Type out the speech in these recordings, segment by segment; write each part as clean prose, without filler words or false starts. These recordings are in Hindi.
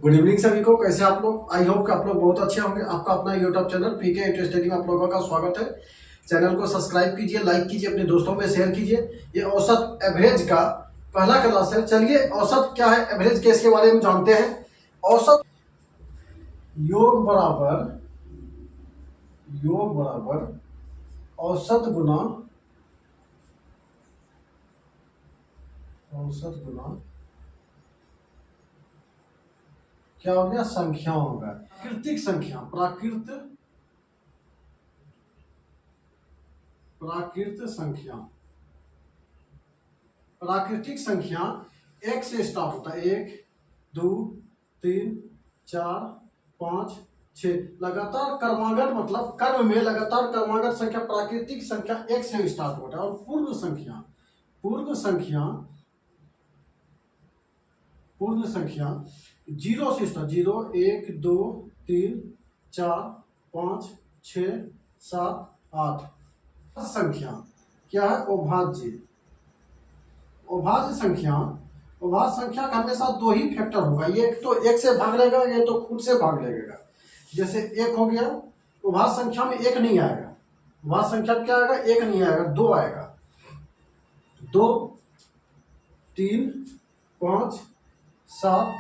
गुड इवनिंग सभी को। कैसे आप लोग? आई होप कि आप लोग बहुत अच्छे होंगे। आपका अपना YouTube channel PK inter study में आप लोगों का स्वागत है। चैनल को सब्सक्राइब कीजिए, लाइक कीजिए, अपने दोस्तों में शेयर कीजिए। ये औसत एवरेज का पहला क्लास है। चलिए औसत क्या है, एवरेज केस के बारे में जानते हैं। औसत योग बराबर औसत गुना क्या हो गया, संख्या होगा। प्राकृतिक संख्या, प्राकृतिक संख्या एक से स्टार्ट होता है। 1 2 3 4 5 6 लगातार क्रमागत, मतलब क्रम में लगातार क्रमागत संख्या प्राकृतिक संख्या एक से स्टार्ट होता है। और पूर्ण संख्या जीरो से स्टार्ट, 0 1 2 3 4 5 6 7 8। संख्या क्या है, अभाज्य संख्या का हमेशा दो ही फैक्टर होगा। ये तो एक से भाग लेगा, ये तो खुद से भाग लेगा। जैसे एक हो गया, अभाज्य संख्या में एक नहीं आएगा। अभाज्य संख्या क्या आएगा, एक नहीं आएगा, दो आएगा। 2 3 5 7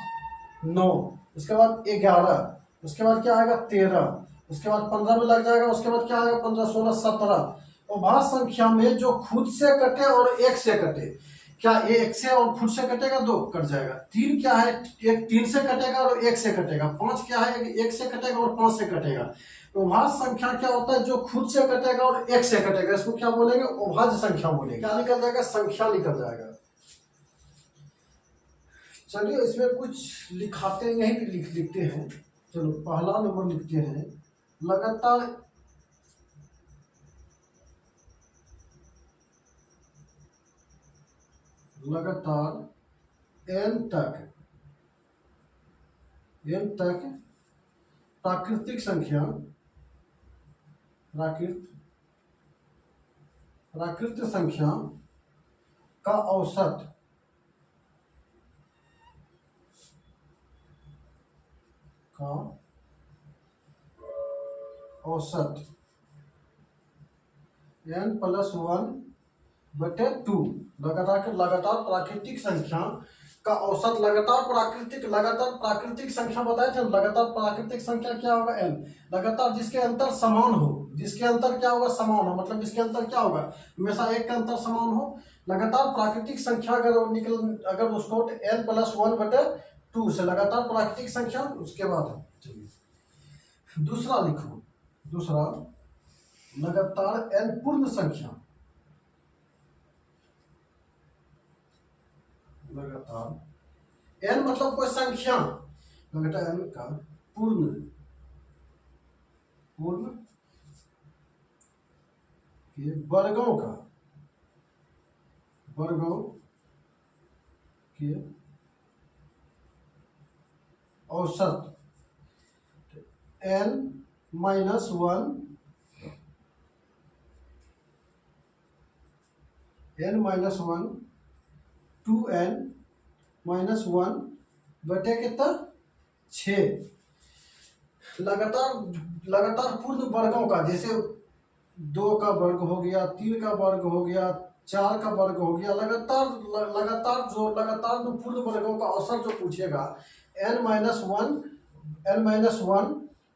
9, उसके बाद 11, उसके बाद क्या आएगा 13, उसके बाद 15 में लग जाएगा, उसके बाद क्या आएगा 15 16 17। अभाज्य संख्या में जो खुद से कटे और एक से कटे, क्या ये एक से और खुद से कटेगा, दो कट जाएगा। 3 क्या है, एक 3 से कटेगा और एक से कटेगा। 5 क्या है, एक से कटेगा और 5 से कटेगा। तो अभाज्य संख्या क्या होता है, जो खुद से कटेगा और एक से कटेगा, इसको क्या बोलेंगे, अभाज्य संख्या बोलेंगे। क्या निकल जाएगा, संख्या निकल जाएगा। चलिए इसमें कुछ लिखाते हैं, यहीं पे लिखते हैं। चलो पहला नंबर लिखते हैं, लगातार एन तक प्राकृतिक संख्या का औसत n+1/2। लगातार प्राकृतिक संख्या का औसत, लगातार प्राकृतिक संख्या बताए थे। लगातार प्राकृतिक संख्या क्या होगा, n। लगातार जिसके अंतर समान हो, क्या होगा, समान हो, मतलब जिसके अंतर क्या होगा, हमेशा एक का अंतर समान हो। लगातार प्राकृतिक संख्या अगर उसको n+1/2 से लगातार प्राकृतिक संख्या। उसके बाद दूसरा लिखो, लगातार n पूर्ण संख्या, लगातार n मतलब कोई संख्या, लगातार n का पूर्ण के वर्गों के औसत n-1 2n-1 बटे कितना, 6। लगातार पूर्ण वर्गों का, जैसे 2 का वर्ग हो गया, 3 का वर्ग हो गया, 4 का वर्ग हो गया। लगातार जो पूर्ण वर्गों का औसत जो पूछेगा, n-1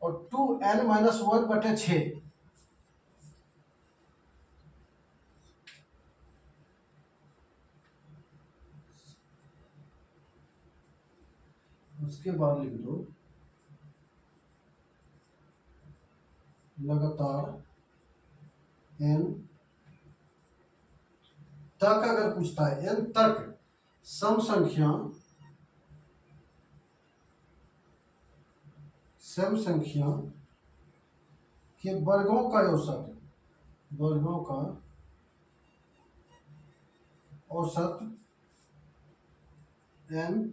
और 2n-1/6। उसके बाद लिख दो, लगातार n तक अगर पूछता है, n तक सम संख्या के वर्गों का औसत n+1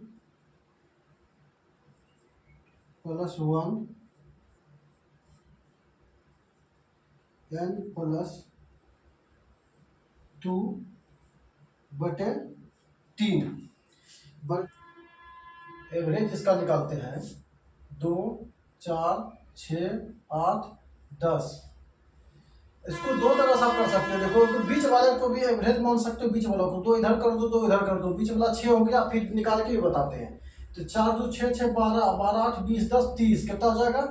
n+2/3 एवरेज इसका निकालते हैं 2 4 6 8 10। इसको दो तरह से आप कर सकते हो। देखो तो बीच वाले को भी एवरेज मान सकते हो, बीच वालों को दो इधर कर दो दो इधर कर दो, बीच वाला 6 हो गया, फिर निकाल के भी बताते हैं। तो 4 2 6 6 12 12 8 20 10 30 कितना हो जाएगा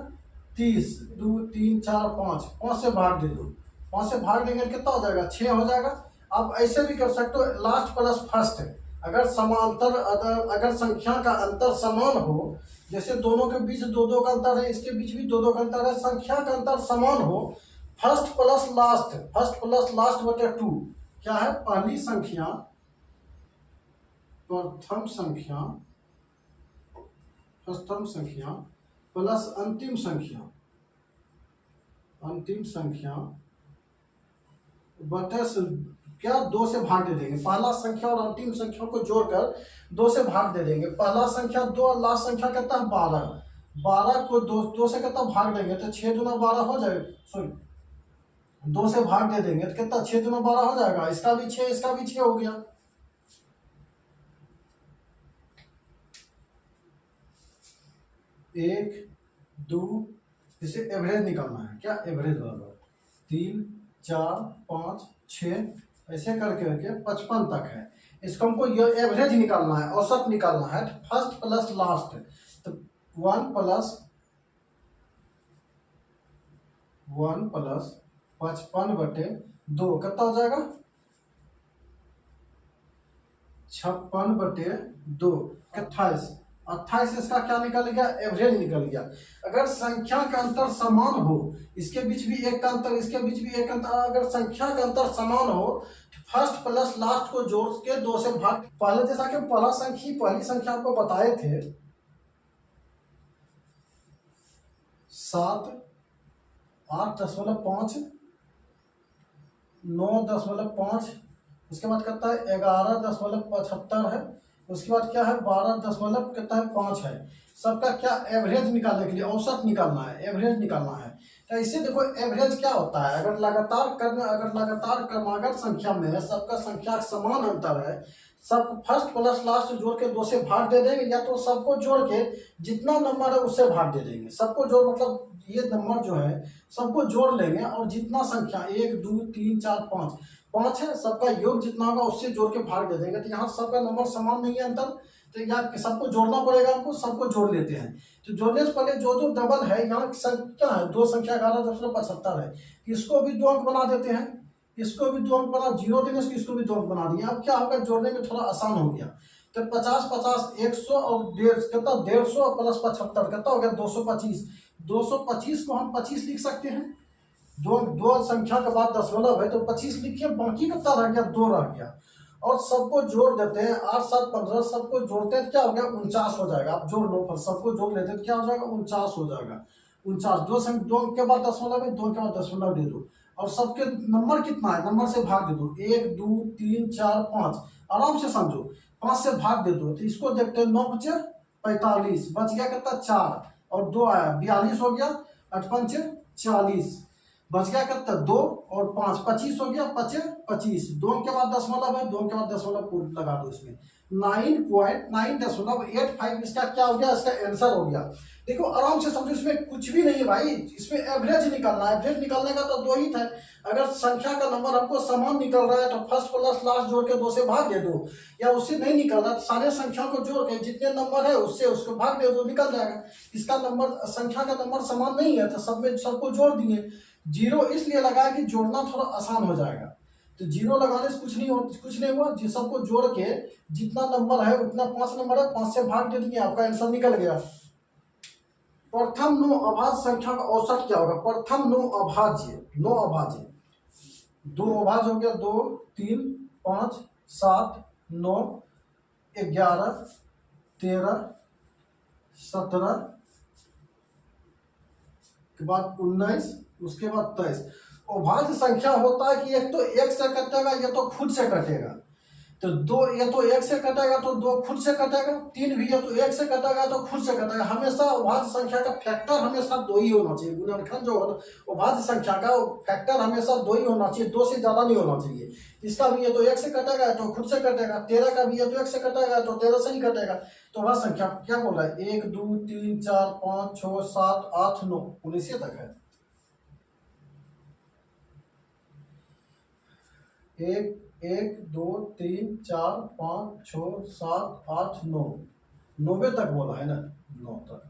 30। 2 3 4 5 5 से भाग दे दो, 5 से भाग देंगे कितना हो जाएगा 6 हो जाएगा। आप ऐसे भी कर सकते हो लास्ट प्लस फर्स्ट, अगर समांतर अगर संख्या का अंतर समान हो, जैसे दोनों के बीच दो दो का अंतर है, इसके बीच भी दो दो का अंतर है, संख्या का अंतर समान हो, फर्स्ट प्लस लास्ट बटे 2 क्या है पहली संख्या प्रथम संख्या प्लस अंतिम संख्या बटे क्या 2 से भाग दे देंगे। पहला संख्या और अंतिम संख्या को जोड़कर 2 से भाग दे देंगे। पहला संख्या 2 और लास्ट संख्या कितना है 12, 12 को 2 से कितना भाग देंगे तो 6 दूना 12 हो जाएगा, सॉरी 2 से भाग दे देंगे तो कितना 6 दूना 12 हो जाएगा, इसका भी 6 इसका भी 6 हो गया। एक दो, इसे एवरेज निकालना है, क्या एवरेज बराबर 3 4 5 6 ऐसे करके करके 55 तक है। इसको हमको ये एवरेज निकालना है, औसत निकालना है। तो फर्स्ट प्लस लास्ट, तो 1 प्लस 55 बटे 2 कितना हो जाएगा 56 बटे 2 28। 28 इसका क्या निकल गया एवरेज निकल गया। अगर संख्या का अंतर समान हो, इसके बीच भी एक का अंतर इसके बीच भी एक अंतर, अगर संख्या का अंतर समान हो फर्स्ट प्लस लास्ट को जोड़ के 2 से भाग। पहले जैसा कि पहली संख्या आपको बताए थे 7 8.5 9.5, उसके बाद कहता है 11.75 है, उसके बाद क्या है 12.5 है। सबका क्या एवरेज निकालने के लिए औसत निकालना है, एवरेज निकालना है। तो इसे देखो एवरेज क्या होता है, अगर लगातार क्रमागत संख्या में सबका संख्या समान अंतर है, सब फर्स्ट प्लस लास्ट जोड़ के 2 से भाग दे देंगे, या तो सबको जोड़ के जितना नंबर है उससे भाग दे देंगे। सबको जोड़ मतलब ये नंबर जो है सबको जोड़ लेंगे और जितना संख्या 1 2 3 4 5 है, सबका योग जितना होगा उससे जोड़ के भाग दे देंगे। तो यहाँ सबका नंबर समान नहीं है अंतर, तो यहाँ सबको जोड़ना पड़ेगा हमको, सबको जोड़ लेते हैं। तो जोड़ने से पहले जो डबल है यहाँ संख्या है, 2 संख्या 11.75 है, इसको भी 2 अंक बना देते हैं, इसको भी 2 अंक बना, 0 देने से इसको भी 2 अंक बना दिए। अब क्या होगा जोड़ने में थोड़ा आसान हो गया। तो 50 50 100 और 150 कितना 150 प्लस 75 कितना हो गया 225। 225 को हम 25 लिख सकते हैं, दो संख्या के बाद दशमलव है तो 25 लिखिए, बाकी कितना रह गया 2 रह गया। और सबको जोड़ देते हैं 8 7 15, सबको जोड़ते हैं क्या हो गया 49 हो जाएगा। आप जोड़ लो, पर सबको जोड़ लेते हैं क्या हो जाएगा 49 हो जाएगा। 49 दो के बाद दशमलव है, 2 के बाद दशमलव दे दो, और सबके नंबर कितना है नंबर से भाग दे दो, 1 2 3 4 5, आराम से समझो 5 से भाग दे दो। तो इसको देखते हैं 9 बचे 45, बच गया कितना 4 और 2 आया 42 हो गया, 8 5 40, बच गया कितना 2 और 5 25 हो गया, 25 2 के बाद दशमलव है, 2 के बाद दशमलव लगा दो इसमें 9.9.85 इसका क्या हो गया, इसका आंसर हो गया। देखो आराम से समझो, इसमें कुछ भी नहीं है भाई, इसमें एवरेज निकालना है। एवरेज निकालने का तो 2 ही था, अगर संख्या का नंबर हमको समान निकल रहा है तो फर्स्ट प्लस लास्ट जोड़ के 2 से भाग दे दो, या उससे नहीं निकल रहा तो सारे संख्या को जोड़ के जितने नंबर है उससे उसको भाग दे दो, निकल जाएगा। इसका नंबर संख्या का नंबर समान नहीं है तो सब में सबको जोड़ दिए। 0 इसलिए लगाया कि जोड़ना थोड़ा आसान हो जाएगा। तो 0 लगाने से कुछ नहीं हुआ, जिस सबको जोड़ के जितना नंबर है उतना 5 नंबर है, 5 से भाग दे दिए, आपका आंसर निकल गया। प्रथम 9 अभाज्य संख्या का औसत क्या होगा, प्रथम 9 अभाज्य 2 अभाज्य हो गया 2 3 5 7 9 11 13 17 के बाद 19, उसके बाद 23। अभाज्य संख्या होता है कि एक तो 1 से कटेगा या तो खुद से कटेगा। तो दो, ये तो एक से कटेगा तो दो खुद से कटेगा, तीन भी है तो एक से कटेगा तो खुद से कटेगा। हमेशा अभाज्य संख्या का फैक्टर हमेशा दो ही होना चाहिए। गुणनखंड जो है अभाज्य संख्या का फैक्टर हमेशा दो ही होना चाहिए, दो से ज्यादा नहीं होना चाहिए। इसका भी है तो एक से कटेगा तो खुद से कटेगा, 13 का भी है तो एक से कटेगा तो 13 से ही कटेगा। तो अभाज्य संख्या क्या बोल रहा है, 1 2 3 4 5 6 7 8 9 19 तक है। एक 1 2 3 4 5 6 7 8 9 90 तक बोला है ना, 9 तक।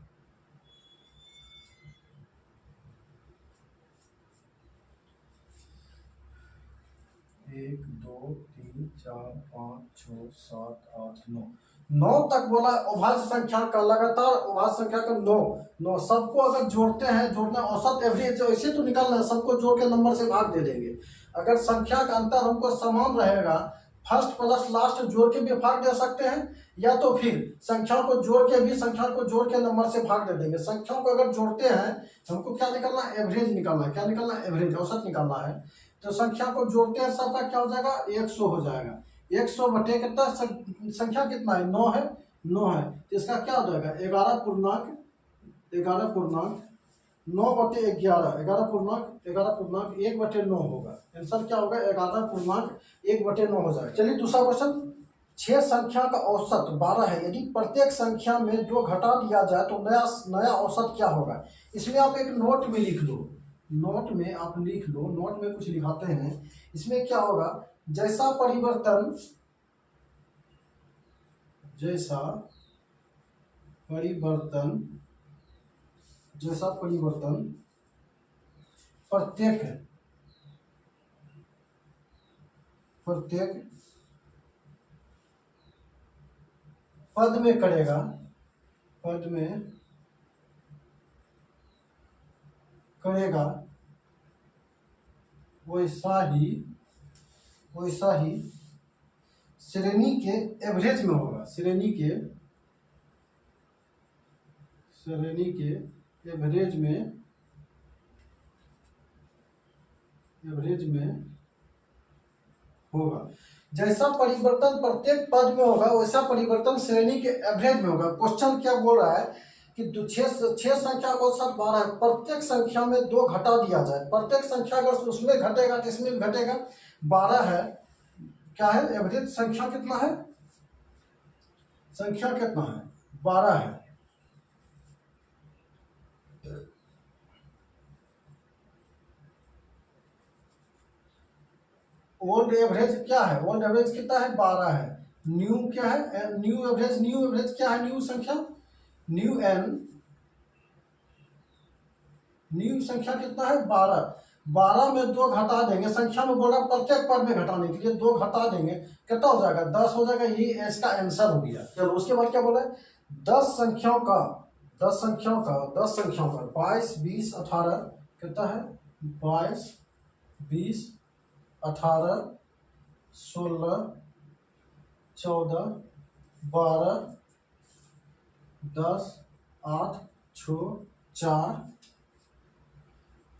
एक 2 3 4 5 6 7 8 9 9 तक बोला। अभाज्य संख्या का लगातार अभाज्य संख्या का 9 सबको अगर जोड़ते हैं, जोड़ना औसत एवरेज ऐसे तो निकालना है, सबको जोड़ के नंबर से भाग दे देंगे। अगर संख्या का अंतर हमको समान रहेगा, फर्स्ट प्लस लास्ट जोड़ के भी भाग दे सकते हैं, या तो फिर संख्या को जोड़ के भी संख्या को जोड़ के नंबर से भाग दे देंगे। संख्याओं को अगर जोड़ते हैं तो हमको क्या निकालना है, एवरेज निकालना है। क्या निकालना है, एवरेज, औसत निकालना है। तो संख्या को जोड़ते हैं, सबका क्या हो जाएगा, 100 हो जाएगा। 100 बटे कितना, संख्या कितना है, 9 है, 9 है, तो इसका क्या हो जाएगा, 11 पूर्णांक 9 बटे 11, 1 बटे 9 होगा। आंसर क्या होगा, 1 बटे 9 हो जाएगा। चलिए दूसरा क्वेश्चन, 6 संख्या का औसत 12 है, यदि प्रत्येक संख्या में 2 घटा दिया जाए तो नया औसत क्या होगा। इसमें आप एक नोट में लिख लो, नोट में आप लिख लो, नोट में कुछ लिखाते हैं। इसमें क्या होगा, जैसा परिवर्तन प्रत्येक पद में करेगा, वैसा ही श्रेणी के एवरेज में होगा। श्रेणी के एवरेज में होगा। जैसा परिवर्तन प्रत्येक पद में होगा वैसा परिवर्तन श्रेणी के एवरेज में होगा। क्वेश्चन क्या बोल रहा है कि 6 संख्या को औसत 12 है, प्रत्येक संख्या में 2 घटा दिया जाए, प्रत्येक संख्या अगर उसमें घटेगा तो इसमें भी घटेगा, 12 है, क्या है एवरेज संख्या कितना है, 12 है। ओल्ड एवरेज क्या है, ओल्ड एवरेज कितना है, 12 है। न्यू क्या है, न्यू एवरेज क्या है, न्यू संख्या, न्यू संख्या कितना है, 12 में 2 घटा देंगे, संख्या में बोला प्रत्येक पद में घटाने के लिए 2 घटा देंगे, कितना हो जाएगा, 10 हो जाएगा। ये इसका आंसर हो गया। चलो उसके बाद क्या बोला है, 10 संख्याओं का 22 20 18 कितना है, 22 20 18 16 14 12 10 8 6 4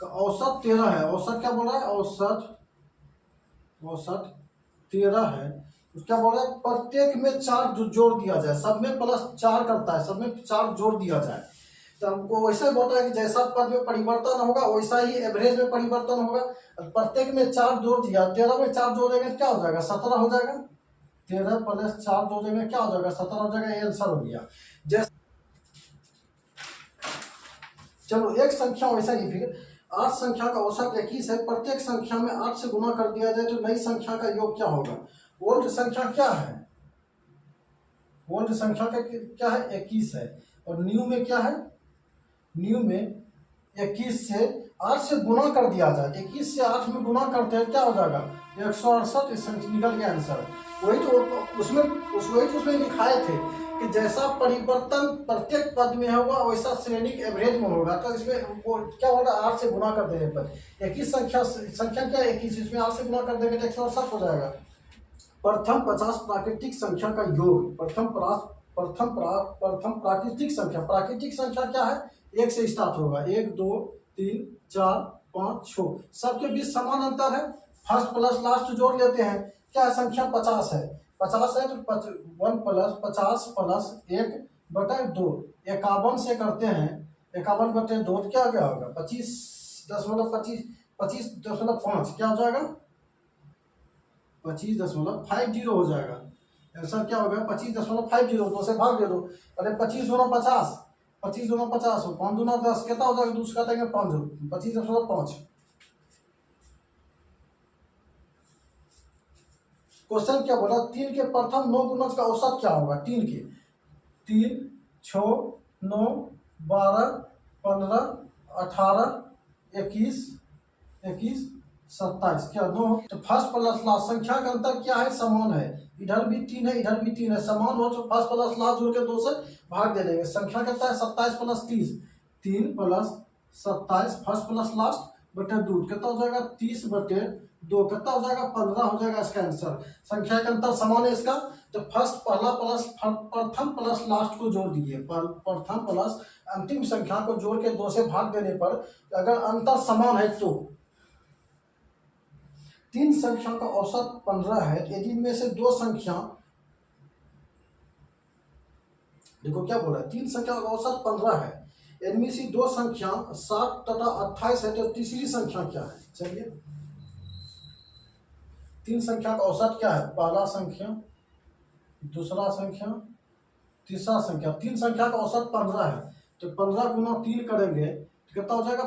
का औसत 13 है। औसत क्या बोल रहा है, औसत 13 है। क्या बोल रहा है, प्रत्येक में 4 जोड़ दिया जाए, सब में +4 करता है, सब में 4 जोड़ दिया जाए। तो हमको वैसा ही बोलता है कि जैसा पद में परिवर्तन होगा वैसा ही एवरेज में परिवर्तन होगा। प्रत्येक में 4 जोड़ दिया, 13 में 4 जोड़ेंगे क्या हो जाएगा, 17 हो जाएगा। 13 + 4 जोड़ेंगे क्या हो जाएगा, 17 हो जाएगा। ये आंसर हो गया। जैसे चलो एक संख्या वैसा ही, फिर 8 संख्या का औसत 21 है, प्रत्येक संख्या में 8 से गुना कर दिया जाए तो नई संख्या का योग क्या होगा। ओल्ड संख्या क्या है, ओल्ड संख्या का क्या है, 21 है, और न्यू में क्या है, न्यू में 21 से 8 से गुना कर दिया जाए, 21 से 8 में गुना करते हैं क्या हो जाएगा, 168। इस निकल गया आंसर। वही तो उसमें लिखाए थे कि जैसा परिवर्तन प्रत्येक पद में होगा वैसा श्रेणी के एवरेज में होगा। तो इसमें वो क्या होगा, 8 से गुना कर देने पर 21 संख्या क्या है, 21, इसमें 8 से गुना कर देंगे तो 168 हो जाएगा। प्रथम 50 प्राकृतिक संख्या का योग, प्रथम प्राकृतिक संख्या क्या है, 1 से स्टार्ट होगा, 1 2 3 4 5 6, सबके बीच समान अंतर है, फर्स्ट प्लस लास्ट जोड़ लेते हैं, क्या है, संख्या 50 है। 50 है तो 1+50+1/2, 51 से करते हैं 51/2 तो क्या क्या होगा 25.5 क्या हो जाएगा 25.50 हो जाएगा। आंसर क्या होगा 25.50, 2 से भाग दे दो। अरे 25×2 = 50, 25×2 = 50, 5×2 = 10 कितना हो जाएगा, दूसरा देंगे 5, 25.5। क्वेश्चन क्या बोला, 3 के प्रथम 9 गुणज का औसत क्या होगा। 3 के 3, 6, 9, 12, 15, 18, 21, 27 क्या 9। तो फर्स्ट प्लस लास्ट संख्या का अंतर क्या है, समान है। इधर भी 3 है इधर भी 3 है, समान हो तो फर्स्ट प्लस लास्ट जोड़ के 2 से भाग दे देंगे। संख्या कितना है 27+30, 3 + 27 फर्स्ट प्लस लास्ट बटे 2 कितना हो जाएगा 30/2 कितना हो जाएगा 15 हो जाएगा इसका आंसर। संख्या का अंतर समान है इसका, तो फर्स्ट पहला प्लस प्रथम प्लस लास्ट को जोड़ दीजिए, प्रथम प्लस अंतिम संख्या को जोड़ के 2 से भाग देने पर अगर अंतर समान है तो 3 संख्या का औसत 15 है, यदि इनमें से 2 संख्या, देखो क्या बोला 3 संख्या का औसत 15 है, इनमें से 2 संख्या 7 तथा 28 है, तो तीसरी संख्या क्या है। चलिए 3 संख्या का औसत क्या है, पहला संख्या, दूसरा संख्या, तीसरा संख्या। 3 संख्या का औसत 15 है, तो 15 × 3 करेंगे तो कितना हो जाएगा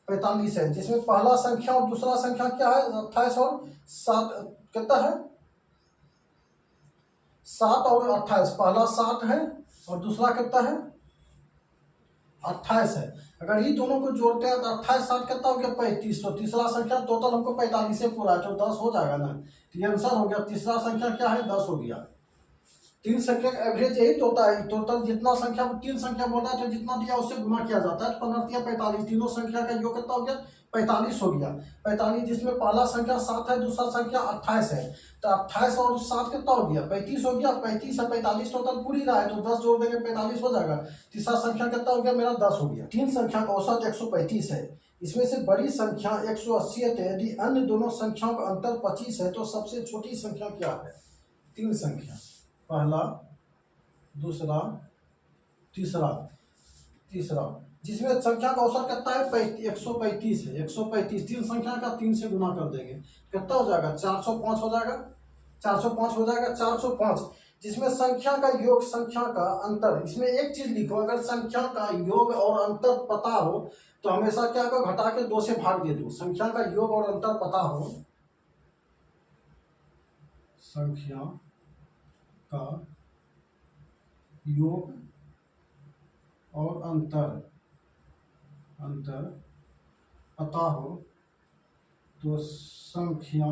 45 है, जिसमें पहला संख्या और दूसरा संख्या क्या है 28 और 7 कितना है 7 और 28, पहला 7 है और दूसरा कितना है 28 है। अगर ये दोनों को जोड़ते हैं तो 28 7 कितना हो गया 35, तो तीसरा संख्या टोटल हमको 45 से पूरा है तो 10 हो जाएगा ना, तो ये आंसर हो गया। तीसरा संख्या क्या है 10 हो गया। 3 संख्या का एवरेज यही तो होता है, टोटल जितना संख्या 3 संख्या बोला है तो जितना दिया उससे गुना किया जाता है, तो 15 45, तीनों संख्या का योग कितना हो गया 45 हो गया। 45 जिसमें पहला संख्या 7 है दूसरा संख्या 28 है, तो 28 और 7 कितना हो गया 35 हो गया। 35 से 45 टोटल पूरी रहा है तो 10 जोड़ देंगे 45 हो जाएगा। तीसरा संख्या कितना हो गया मेरा 10 हो गया। 3 संख्या का औसत 135 है, इसमें से बड़ी संख्या 180 है, यदि अन्य दोनों संख्याओं का अंतर 25 है तो सबसे छोटी संख्या क्या है। 3 संख्या, पहला दूसरा तीसरा जिसमें संख्या का औसत कितना है 135 है। 135 3 संख्या का 3 से गुना कर देंगे कितना हो जाएगा 405 हो जाएगा। 405 जिसमें संख्या का योग संख्या का अंतर, इसमें एक चीज लिखो, अगर संख्या का योग और अंतर पता हो तो हमेशा क्या करो घटा के 2 से भाग दे दो। संख्या का योग और अंतर पता हो, संख्या का योग और अंतर पता हो तो संख्या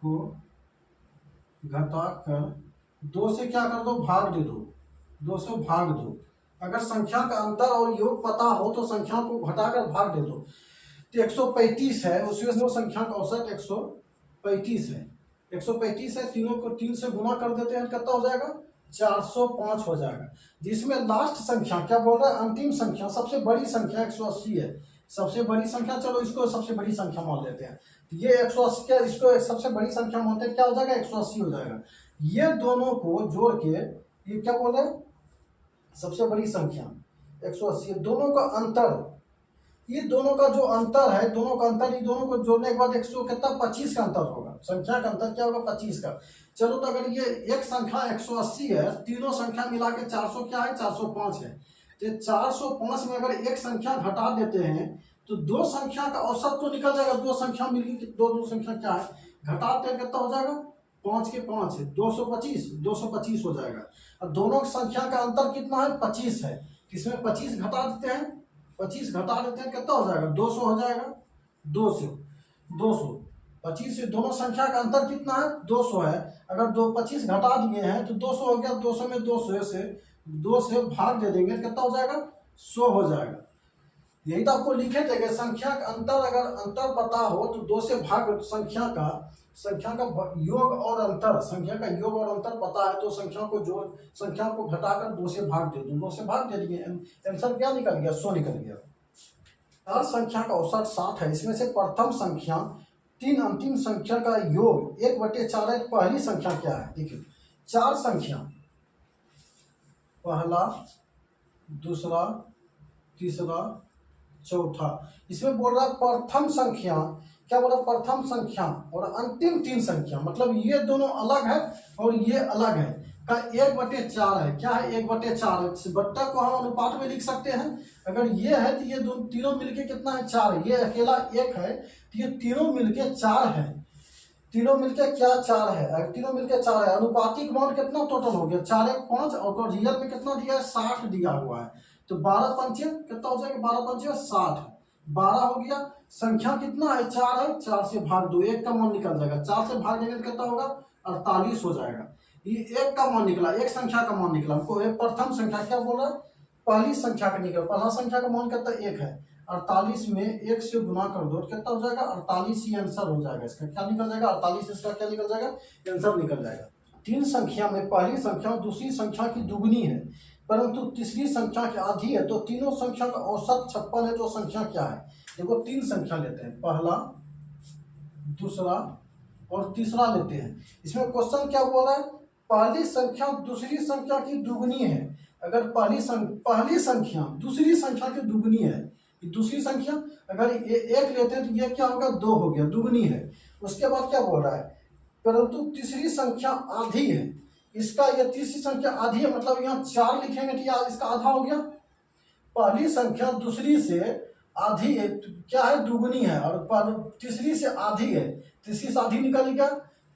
को घटाकर 2 से क्या कर दो भाग दे दो, 2 से भाग दो। अगर संख्या का अंतर और योग पता हो तो संख्या को घटाकर भाग दे दो। तो 135 है, उसमें दो संख्या का औसत 135 है। 135 है, तीनों को 3 से गुना कर देते हैं कितना हो जाएगा 405 हो जाएगा। जिसमें लास्ट संख्या क्या बोल रहा है अंतिम संख्या सबसे बड़ी संख्या 180 है। सबसे बड़ी संख्या, चलो इसको सबसे बड़ी संख्या मान लेते हैं, ये 180 क्या, इसको सबसे बड़ी संख्या मानते हैं क्या हो जाएगा 180 हो जाएगा। ये दोनों को जोड़ के ये क्या बोल रहे हैं सबसे बड़ी संख्या 180, दोनों का अंतर, ये दोनों का जो अंतर है, दोनों का अंतर, ये दोनों को जोड़ने के बाद 100 कितना 25 का अंतर होगा। संख्या का अंतर क्या होगा 25 का। चलो तो अगर ये एक संख्या 180 है, तीनों संख्या मिला के 400 क्या है 405 है, तो 405 में अगर एक संख्या घटा देते हैं तो 2 संख्या का औसत तो निकल जाएगा। 2 संख्या मिलकर दो संख्या क्या है घटाते हैं कितना हो जाएगा 5 के 5 है 225 हो जाएगा। और दोनों संख्या का अंतर कितना है 25 है, इसमें 25 घटा देते हैं, 25 घटा देते हैं कितना हो जाएगा 200 हो जाएगा। 200 25 से दोनों संख्या का अंतर कितना है 200 है। अगर 25 घटा दिए हैं तो 200 हो गया। 200 में 2 से भाग दे देंगे कितना हो जाएगा 100 हो जाएगा। यही तो आपको लिखे थे कि संख्या का अंतर, अगर अंतर पता हो तो 2 से भाग, संख्या का योग और अंतर, संख्या का योग और अंतर पता है तो संख्या को जोड़, संख्या को घटाकर 2 से भाग दे दो। 2 से भाग दे दिए, आंसर क्या निकल गया 100 निकल गया। हर संख्या का औसत 60 है, इसमें से प्रथम संख्या तीन अंतिम संख्या का योग 1/4 है। पहली संख्या क्या है? देखिए, चार संख्या, पहला, दूसरा, तीसरा, चौथा। इसमें बोल रहा है प्रथम संख्या, क्या बोल रहा है? प्रथम संख्या और अंतिम तीन संख्या, मतलब ये दोनों अलग है और ये अलग है, का 1/4 है। क्या है? 1/4। बट्टा को हम अनुपात में लिख सकते हैं। अगर ये है तो ये दोनों तीनों मिलके कितना है? 4 है। ये अकेला 1 है तो ये तीनों मिलके 4 है। तीनों मिलके क्या? 4 है। अगर तीनों मिलके 4 है, अनुपातिक मान कितना टोटल हो गया? 4 1 5, और रियल में कितना दिया है? 60 दिया हुआ है। तो 12 पंचे कितना हो जाएगा? 12 पंचे 60, 12 हो गया। संख्या कितना है? 4 है। 4 से भाग दो, 1 का मान निकल जाएगा। 4 से भाग देंगे तो कितना होगा? 48 हो जाएगा। ये 1 का मान निकला, एक संख्या का मान निकला। हमको एक प्रथम संख्या क्या बोल रहा है? पहली संख्या का निकला। पहला संख्या का मान कितना? 1 है। 48 में 1 से गुना कर दो, कितना हो जाएगा? 48 ही आंसर हो जाएगा। इसका क्या निकल जाएगा? 48। इसका क्या निकल जाएगा? आंसर निकल जाएगा। तीन संख्या में पहली संख्या दूसरी संख्या की दुगनी है, परंतु तीसरी संख्या की आधी है, तो तीनों संख्या का औसत 56 है। तो संख्या क्या है? देखो, तीन संख्या लेते हैं, पहला, दूसरा और तीसरा लेते हैं। इसमें क्वेश्चन क्या बोल रहा है? पहली संख्या दूसरी संख्या की दुगनी है। अगर पहली संख्या दूसरी संख्या की दुगनी है, दूसरी संख्या अगर ये 1 लेते हैं तो ये क्या होगा? 2 हो गया, दुगनी है। उसके बाद क्या बोल रहा है? परंतु तीसरी संख्या आधी है। इसका ये तीसरी संख्या आधी है, मतलब यहाँ 4 लिखेंगे तो इसका आधा हो गया। पहली संख्या दूसरी से आधी है, तो क्या है? दुगनी है, और तीसरी से आधी है। तीसरी से आधी निकल गया,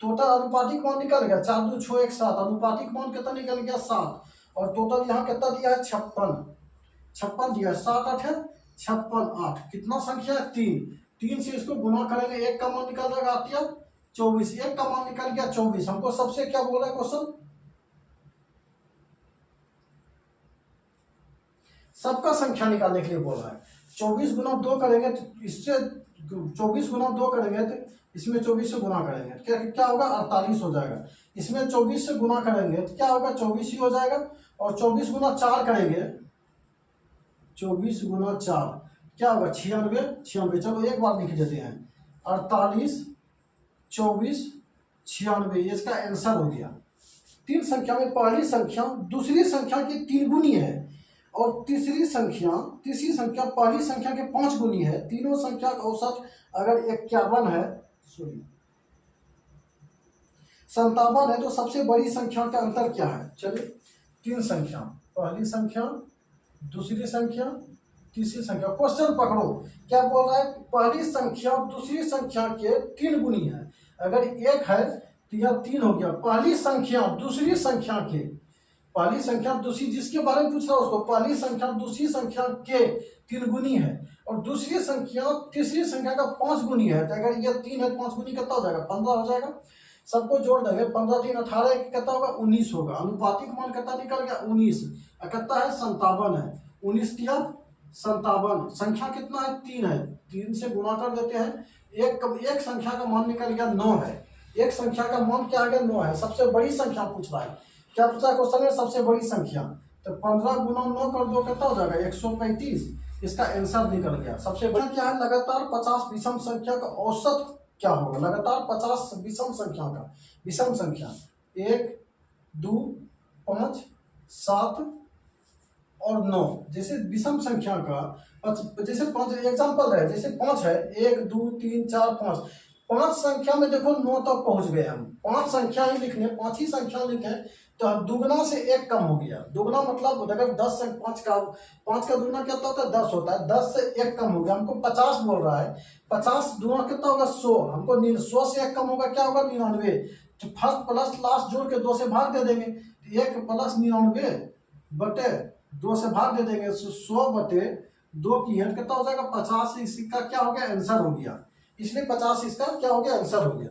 टोटल अनुपातिक मान निकल गया। 4 2 6 1 7, अनुपातिक मान कितना निकल गया? 7। और टोटल यहाँ कितना दिया है? 56 दिया है। 7 8 है 56, 8 कितना संख्या है? 3 से इसको गुना करेंगे, 1 का मान निकल जाएगा, आती है 24। 1 का मान निकल गया 24। हमको सबसे क्या बोला है क्वेश्चन? सबका संख्या निकालने के लिए बोल रहा है। 24 गुना 2 करेंगे तो इससे 24 गुना 2 करेंगे तो इसमें 24 से गुना करेंगे क्या होगा? 48 हो जाएगा। इसमें 24 से गुना करेंगे तो क्या होगा? 24 ही हो जाएगा। और 24 गुना 4 करेंगे, 24 गुना 4 क्या होगा? 96। चलो एक बार लिख देते हैं, 48 24 96, इसका आंसर हो गया। तीन संख्या में पहली संख्या दूसरी संख्या की 3 गुनी है, और तीसरी संख्या पहली संख्या के 5 गुनी है। तीनों संख्या का औसत अगर 51 है, 57 है, तो सबसे बड़ी संख्या का अंतर क्या है? चलिए, तीन संख्या, पहली संख्या दूसरी संख्या तीसरी संख्या। क्वेश्चन पकड़ो, क्या बोल रहा है? पहली संख्या दूसरी संख्या के 3 गुनी है। अगर 1 है तो यह 3 हो गया। पहली संख्या दूसरी संख्या के, पहली संख्या दूसरी, जिसके बारे में पूछ रहा है उसको, पहली संख्या दूसरी संख्या के 3 गुनी है, और दूसरी संख्या तीसरी संख्या का 5 गुनी है। तो अगर यह 3 है, 5 गुनी कितना हो जाएगा? 15 हो जाएगा। सबको जोड़ देंगे, 15 3 18, कितना होगा? 19 होगा। अनुपातिक मान कितना निकल गया? 19। कितना है? 57 है। 19 दिया 57। संख्या कितना है? 3 है। 3 से गुना कर देते हैं। एक संख्या का मान निकल गया 9 है। एक संख्या का मान क्या आ गया? 9 है। सबसे बड़ी संख्या पूछ रहा है। क्या पूछा है क्वेश्चन में? सबसे बड़ी संख्या। तो 15 गुना 9 कर दो, कितना हो जाएगा? 135। इसका आंसर निकल गया। सबसे बड़ी क्या है? लगातार 50 विषम संख्या का औसत क्या होगा? लगातार 50 विषम संख्या का, विषम संख्या 1 2 5 7 और 9, जैसे विषम संख्या का, जैसे 5 एग्जाम्पल है, जैसे 5 है, 1 2 3 4 5, 5 संख्या में देखो 9 तक पहुंच गए हम। 5 संख्या ही लिखने, 5 ही संख्या लिखे, तो दुगना से 1 कम हो गया। दुगना मतलब अगर 10 से 5 का दुगना कितना होता है? 10 होता है। 10 से 1 कम हो गया। हमको 50 बोल रहा है। 50 दुगना कितना होगा? 100। हमको 100 से 1 कम होगा, क्या होगा? 99। तो फर्स्ट प्लस लास्ट जोड़ के 2 से भाग दे देंगे। 1 + 99 बटे 2 से भाग दे देंगे। 100 बटे 2 की कितना हो जाएगा? 50। इसका क्या हो गया? आंसर हो गया। इसलिए 50 इसका क्या हो गया? आंसर हो गया।